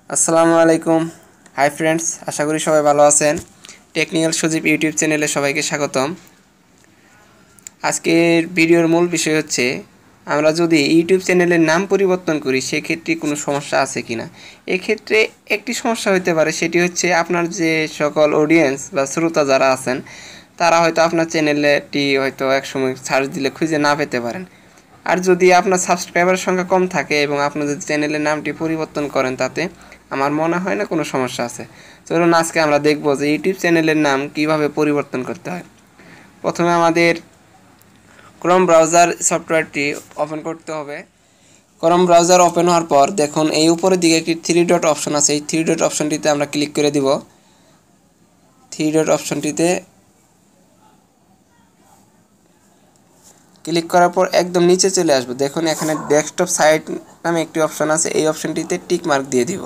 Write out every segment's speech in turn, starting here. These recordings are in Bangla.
আসসালামু আলাইকুম। হাই ফ্রেন্ডস, আশা করি সবাই ভালো আছেন। টেকনিক্যাল সজীব ইউটিউব চ্যানেলে সবাইকে স্বাগতম। আজকের ভিডিওর মূল বিষয় হচ্ছে আমরা যদি ইউটিউব চ্যানেলের নাম পরিবর্তন করি সেক্ষেত্রে কোনো সমস্যা আছে কিনা। এক্ষেত্রে একটি সমস্যা হতে পারে, সেটি হচ্ছে আপনার যে সকল অডিয়েন্স বা শ্রোতা যারা আছেন তারা হয়তো আপনার চ্যানেলটি হয়তো একসময় সার্চ দিলে খুঁজে না পেতে পারেন। আর যদি আপনার সাবস্ক্রাইবারের সংখ্যা কম থাকে এবং আপনি যদি চ্যানেলের নামটি পরিবর্তন করেন তাতে আমার মনে হয় না কোনো সমস্যা আছে। চলুন আজকে আমরা দেখব যে ইউটিউব চ্যানেলের নাম কিভাবে পরিবর্তন করতে হয়। প্রথমে আমাদের ক্রোম ব্রাউজার সফটওয়্যারটি ওপেন করতে হবে। ক্রোম ব্রাউজার ওপেন হওয়ার পর দেখুন এই উপরের দিকে একটি 3 ডট অপশন আছে। এই 3 ডট অপশনটিতে আমরা ক্লিক করে দিব। 3 ডট অপশনটিতে ক্লিক করার পর একদম নিচে চলে আসবে। দেখুন এখানে ডেস্কটপ সাইট নামে একটি অপশন আছে, এই অপশনটিতে টিক মার্ক দিয়ে দিব।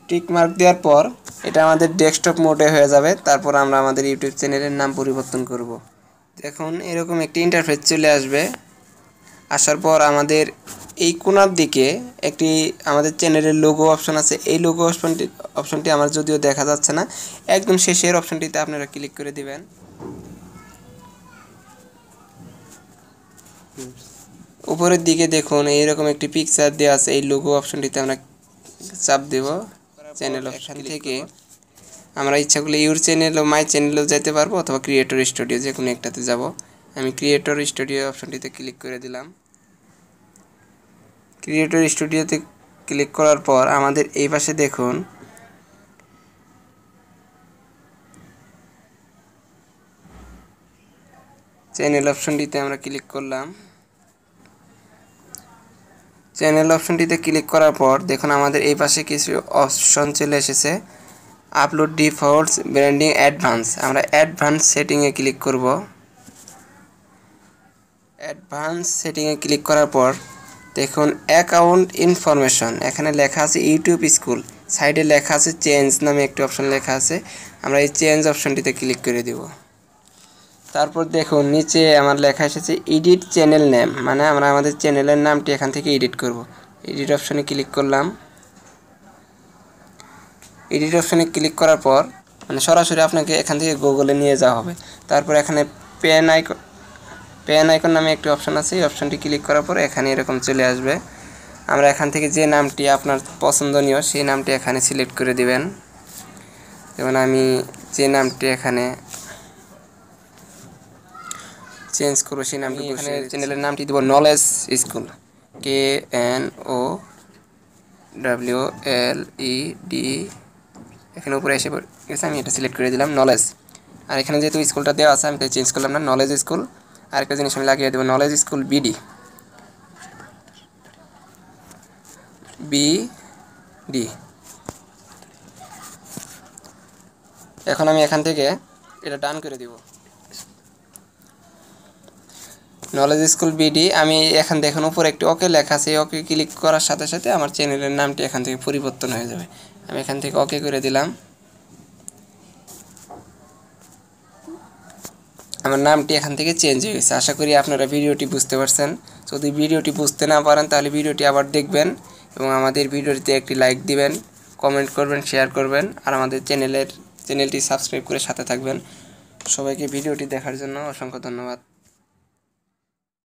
টিক মার্ক দেওয়ার পর এটা আমাদের ডেস্কটপ মোডে হয়ে যাবে। তারপর আমরা আমাদের ইউটিউব চ্যানেলের নাম পরিবর্তন করব। দেখুন এরকম একটি ইন্টারফেস চলে আসবে। আসার পর আমাদের এই কোণার দিকে একটি আমাদের চ্যানেলের লোগো অপশন আছে। এই লোগো অপশনটি আমার যদিও দেখা যাচ্ছে না, একদম শেষের অপশনটিতে আপনারা ক্লিক করে দিবেন। উপরের দিকে দেখুন এইরকম একটি পিকচার দেওয়া আছে, এই লোগো অপশনটিতে আমরা চাপ দেব। চ্যানেল অপশন থেকে আমরা ইচ্ছা করলে ইউর চ্যানেল ও মাই চ্যানেলেও যেতে পারবো অথবা ক্রিয়েটর স্টুডিও যে কোনো একটাতে যাব। আমি ক্রিয়েটর স্টুডিও অপশনটিতে ক্লিক করে দিলাম। ক্রিয়েটর স্টুডিওতে ক্লিক করার পর আমাদের এই পাশে দেখুন চ্যানেল অপশনটিতে আমরা ক্লিক করলাম। চ্যানেল অপশনটিতে ক্লিক করার পর দেখুন আমাদের এই পাশে কিছু অপশন চলে এসেছে। Upload defaults, branding, advance. আমরা অ্যাডভান্স সেটিংয়ে ক্লিক করব। অ্যাডভান্স সেটিংয়ে ক্লিক করার পর দেখুন অ্যাকাউন্ট ইনফরমেশন, এখানে লেখা আছে ইউটিউব স্কুল, সাইডে লেখা আছে চেঞ্জ নামে একটি অপশন লেখা আছে। আমরা এই চেঞ্জ অপশনটিতে ক্লিক করে দিব। তারপর দেখুন নিচে আমার লেখা এসেছে এডিট চ্যানেল নেম, মানে আমরা আমাদের চ্যানেলের নামটি এখান থেকে এডিট করব। এডিট অপশনে ক্লিক করলাম। এডিট অপশনে ক্লিক করার পর মানে সরাসরি আপনাকে এখান থেকে গুগলে নিয়ে যাওয়া হবে। তারপর এখানে পেন আইকন নামে একটি অপশন আছে, এই অপশনটি ক্লিক করার পর এখানে এরকম চলে আসবে। আমরা এখান থেকে যে নামটি আপনার পছন্দনীয় সেই নামটি এখানে সিলেক্ট করে দিবেন। যেমন আমি যে নামটি এখানে চেঞ্জ করব সেই নামটি, এখানে চ্যানেলের নামটি দেব নলেজ স্কুল, KNOWLED। এখানে উপরে এসে গেছে, আমি এটা সিলেক্ট করে দিলাম নলেজ। আর এখানে যেহেতু স্কুলটা দেওয়া আছে আমি তাই চেঞ্জ করলাম না, নলেজ স্কুল। আরেকটা জিনিস আমি লাগিয়ে দেবো নলেজ স্কুল বিডি। এখন আমি এখান থেকে এটা ডান করে দিব। নলেজ স্কুল বিডি আমি এখান দেখুন উপরে একটি ওকে লেখা আছে, ওকে ক্লিক করার সাথে সাথে আমার চ্যানেলের নামটি এখান থেকে পরিবর্তন হয়ে যাবে। আমি এখান থেকে ওকে করে দিলাম। আমার নামটি এখান থেকে চেঞ্জ হয়ে গেছে। আশা করি আপনারা ভিডিওটি বুঝতে পারছেন। যদি ভিডিওটি বুঝতে না পারেন তাহলে ভিডিওটি আবার দেখবেন এবং আমাদের ভিডিওটিতে একটি লাইক দিবেন, কমেন্ট করবেন, শেয়ার করবেন আর আমাদের চ্যানেলটি সাবস্ক্রাইব করে সাথে থাকবেন। সবাইকে ভিডিওটি দেখার জন্য অসংখ্য ধন্যবাদ।